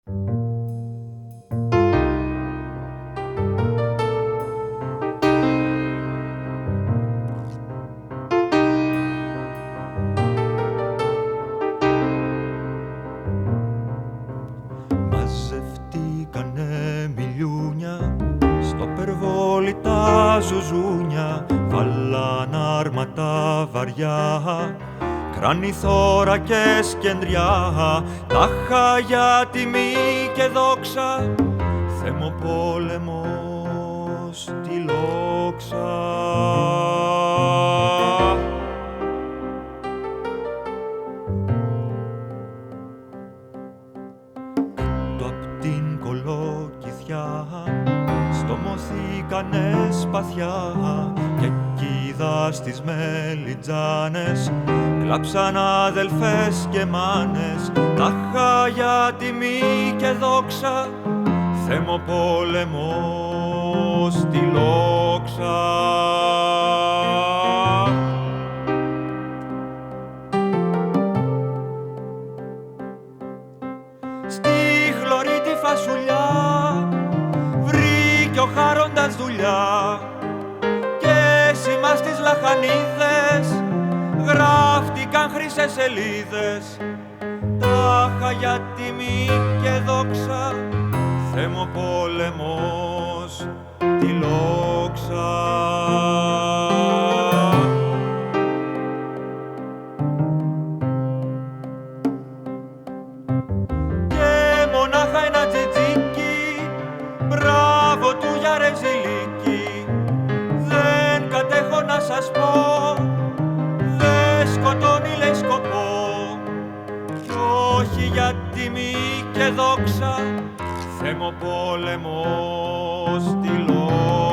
Μαζευτήκανε μιλιούνια στο περβόλι τα ζουζούνια, βάλαν άρματα βαριά, κράνη, θώρακες και ντριά, τάχα για τιμή και δόξα, θεμοπόλεμος τη λόξα. Κάτω απ' την κολοκυθιά στομωθήκανε σπαθιά και εκεί στις μελιτζάνες κλάψαν αδελφές και μάνες, τάχα για τιμή και δόξα, θεμοπόλεμος τη λόξα. Στη χλωρή τη φασουλιά βρήκε ο χάροντας δουλειά και σήμα στις λαχανίδες γράφτηκαν χρυσές σελίδες, τάχα για τιμή και δόξα, θεμοπόλεμος τη λόξα. Και μονάχα ένα τζιτζίκι, μπράβο του για ρεζιλίκι, δεν κατέχω να σας πω, δεν σκοτώνει λέει σκοπό, κι όχι για τιμή και δόξα, θεμοπόλεμος τη λόξα.